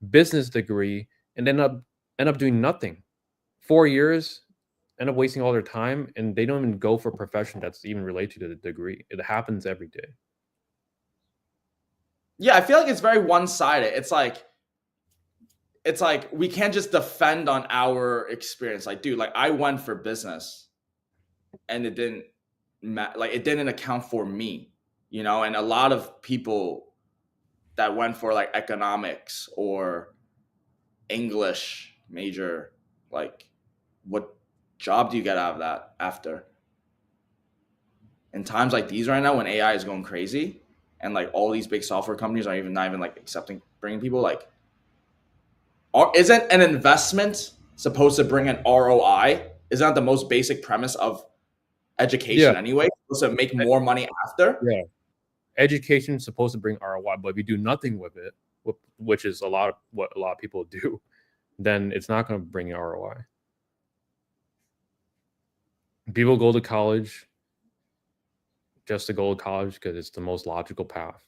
business degree, and end up doing nothing. 4 years, end up wasting all their time, and they don't even go for a profession that's even related to the degree. It happens every day. yeah. I feel like it's very one-sided. It's like we can't just defend on our experience. Like, dude, like I went for business, and it didn't it didn't account for me, you know. And a lot of people that went for like economics or English major, like, what job do you get out of that after? In times like these right now, when AI is going crazy, and like all these big software companies are not even like accepting bringing people, like, isn't an investment supposed to bring an ROI? Isn't that the most basic premise of Yeah, education anyway? Supposed to make more money after? yeah. Education is supposed to bring ROI, but if you do nothing with it, which is what a lot of people do, then it's not going to bring ROI. People go to college just to go to college because it's the most logical path.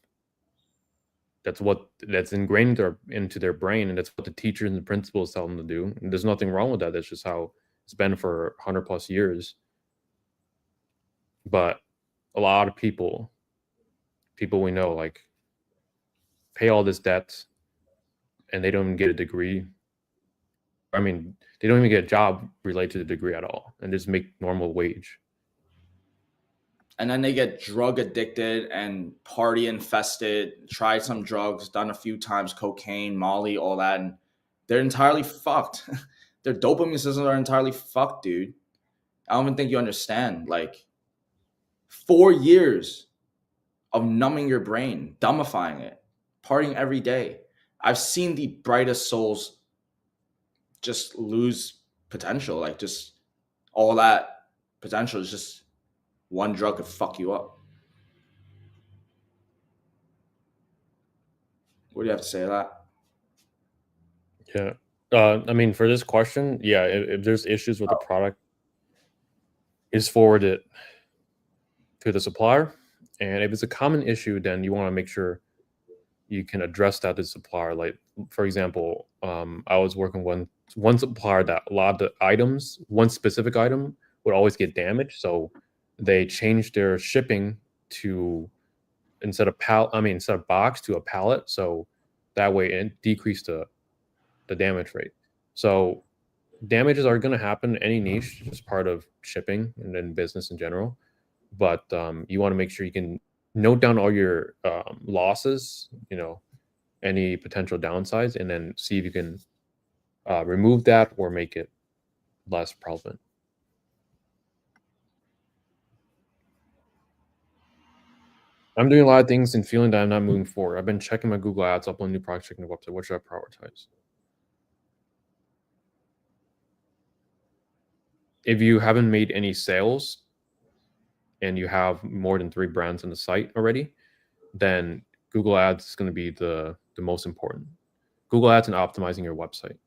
That's ingrained into their brain, and that's what the teachers and the principals tell them to do. And there's nothing wrong with that. That's just how it's been for 100+ years. But a lot of people we know, like, pay all this debt, and they don't even get a degree. I mean, they don't even get a job related to the degree at all, and just make normal wage. And then they get drug addicted and party infested, tried some drugs, done a few times cocaine, Molly, all that, and they're entirely fucked. Their dopamine systems are entirely fucked, dude. I don't even think you understand. Like, 4 years of numbing your brain, dumbifying it, partying every day. I've seen the brightest souls just lose potential. Like, just all that potential is just one drug could fuck you up. What do you have to say to that? Yeah. I mean, for this question, yeah, if there's issues with the product, is forward it to the supplier. And if it's a common issue, then you want to make sure you can address that to the supplier. Like, for example, I was working one supplier that a lot of the items, one specific item, would always get damaged. So they changed their shipping to instead of box to a pallet. So that way it decreased the damage rate. So damages are going to happen in any niche, just part of shipping and then business in general. But you want to make sure you can note down all your losses, any potential downsides, and then see if you can remove that or make it less prevalent. I'm doing a lot of things and feeling that I'm not moving forward. I've been checking my Google Ads, uploading new products, checking the website. What should I prioritize? If you haven't made any sales and you have more than 3 brands on the site already, then Google Ads is going to be the most important. Google Ads and optimizing your website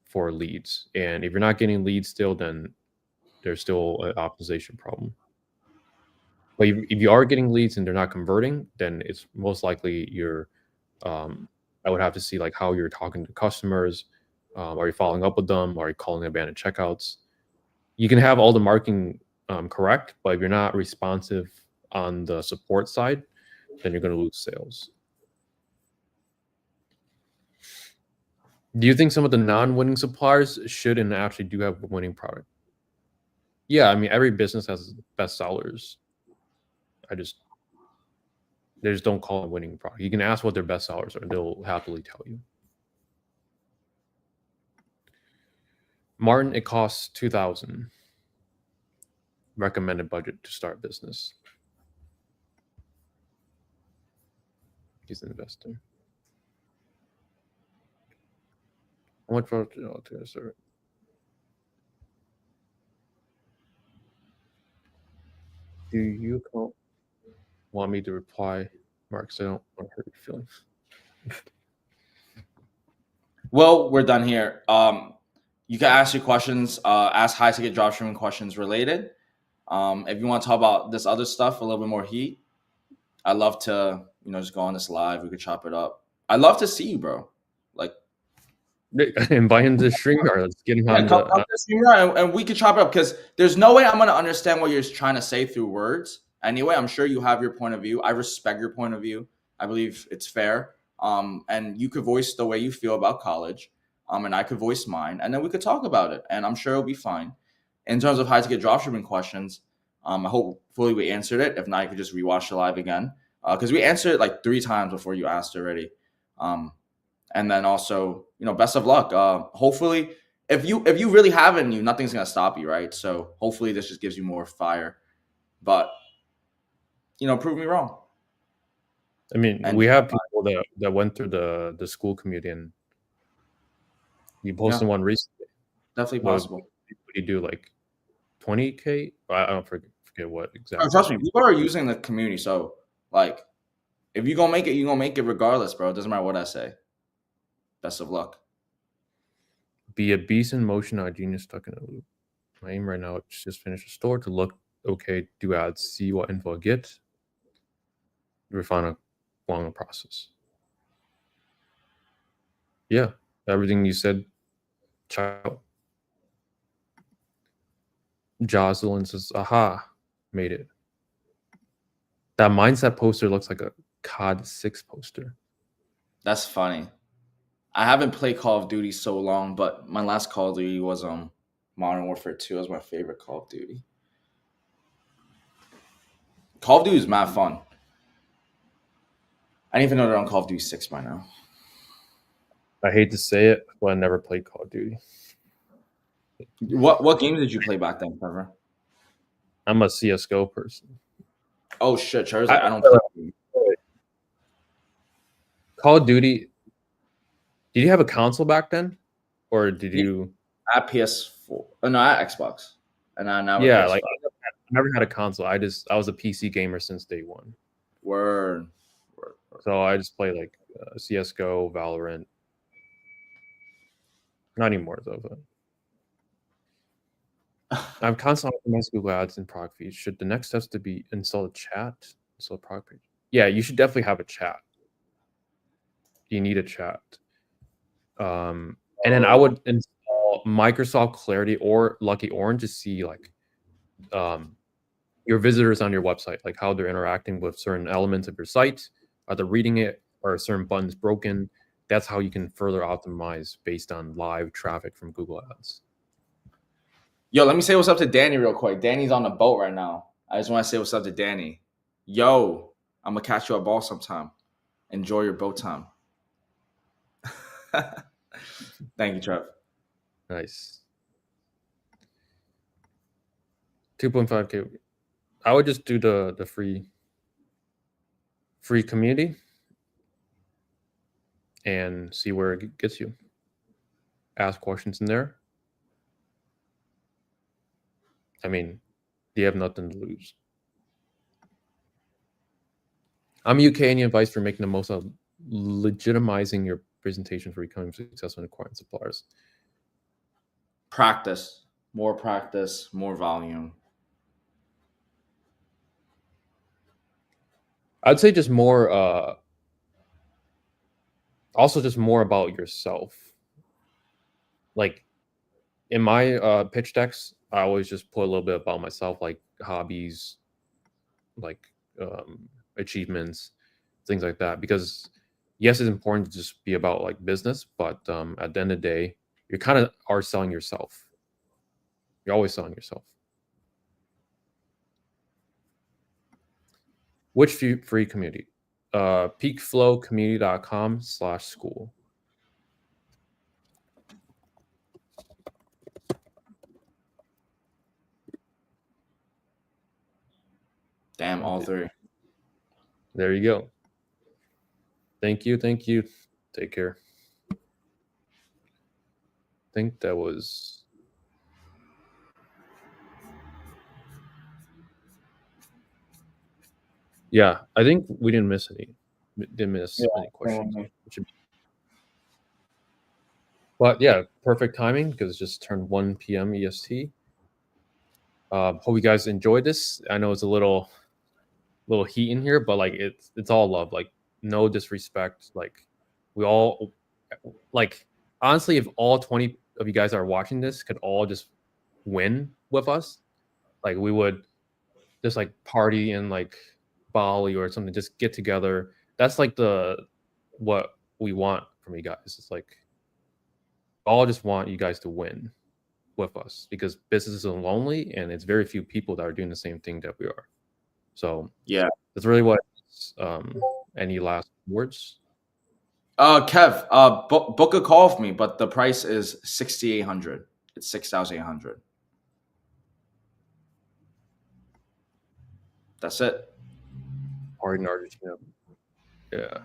for leads. And if you're not getting leads still, then there's still an optimization problem. But if you are getting leads and they're not converting, then it's most likely you're I would have to see like how you're talking to customers. Are you following up with them? Are you calling abandoned checkouts? You can have all the marketing correct, but if you're not responsive on the support side, then you're going to lose sales. Do you think some of the non-winning suppliers should and actually do have a winning product? Yeah, I mean, every business has best sellers. They just don't call it a winning product. You can ask what their best sellers are, they'll happily tell you. Martin, it costs $2,000. Recommended budget to start business. He's an investor. How much for to serve? Do you want me to reply, Mark? So I don't want to hurt your feelings. Well, we're done here. You can ask your questions. Ask high ticket dropshipping questions related. If you want to talk about this other stuff, a little bit more heat, I'd love to, just go on this live. We could chop it up. I'd love to see you, bro. Like, invite him to the stream, or let's get him on come to the stream, and we could chop it up, because there's no way I'm gonna understand what you're trying to say through words. Anyway, I'm sure you have your point of view. I respect your point of view. I believe it's fair. And you could voice the way you feel about college. And I could voice mine, and then we could talk about it, and I'm sure it'll be fine. In terms of high ticket dropshipping questions, hopefully we answered it. If not, you could just rewatch the live again, because we answered it like 3 times before you asked already. And then also, best of luck. Hopefully, if you really have it in you, nothing's gonna stop you, right? So hopefully this just gives you more fire. But prove me wrong. I mean, we have people that went through the school community, and you posted one recently. Definitely possible. What do you do, like 20K? I don't forget what exactly. Trust me, people are using the community. So, like, if you're gonna make it, you're gonna make it regardless, bro. It doesn't matter what I say. Best of luck. Be a beast in motion, not a genius stuck in a loop. My aim right now is just finish the store to look okay, do ads, see what info I get, refine along the process. Yeah, everything you said, child. Jocelyn says, aha, made it. That mindset poster looks like a COD 6 poster. That's funny. I haven't played Call of Duty so long, but my last Call of Duty was Modern Warfare 2. It was my favorite Call of Duty. Call of Duty is mad fun. I didn't even know they're on Call of Duty 6 by now. I hate to say it, but I never played Call of Duty. What games did you play back then, Trevor? I'm a CSGO person. Oh shit, Trevor's like, I don't play. Call of Duty. Did you have a console back then, or did you? At PS4. Oh, no, at Xbox. And now yeah, like I never had a console. I was a PC gamer since day one. Word. So I just play like CSGO, Valorant. Not anymore though. But I'm constantly optimizing Google Ads and product feeds. Should the next steps to be install a chat, install a product page? Yeah, you should definitely have a chat. You need a chat. And then I would install Microsoft Clarity or Lucky Orange to see like your visitors on your website, like how they're interacting with certain elements of your site. Are they reading it? Are certain buttons broken? That's how you can further optimize based on live traffic from Google Ads. Yo, let me say what's up to Danny real quick. Danny's on the boat right now. I just want to say what's up to Danny. Yo, I'm going to catch you at ball sometime. Enjoy your boat time. Thank you, Trev. Nice. 2.5K. I would just do the free community and see where it gets you. Ask questions in there. I mean, you have nothing to lose. I'm UK. Any advice for making the most of legitimizing your presentation for becoming successful in acquiring suppliers? Practice, more volume. I'd say just more, also just more about yourself. Like in my pitch decks, I always just put a little bit about myself, like hobbies, like achievements, things like that. Because yes, it's important to just be about like business, but at the end of the day, you kind of are selling yourself. You're always selling yourself. Which free community? peakflowcommunity.com/school. Damn, all three. There you go. Thank you. Thank you. Take care. I think that was. Yeah, I think we didn't miss any. Didn't miss any questions. But yeah, perfect timing because it just turned 1 p.m. EST. Hope you guys enjoyed this. I know it's a little heat in here, but like it's all love. Like no disrespect. Like we all like honestly, if all 20 of you guys are watching this could all just win with us, like we would just like party in like Bali or something, just get together. That's like what we want from you guys. It's like all just want you guys to win with us because business is lonely and it's very few people that are doing the same thing that we are. So yeah, that's really what. Any last words? Kev, book a call with me, but the price is 6,800. It's 6,800. That's it. Party in Argentina. Yeah,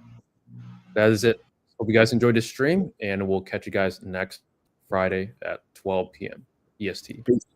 that is it. Hope you guys enjoyed this stream, and we'll catch you guys next Friday at 12 p.m. EST. Peace.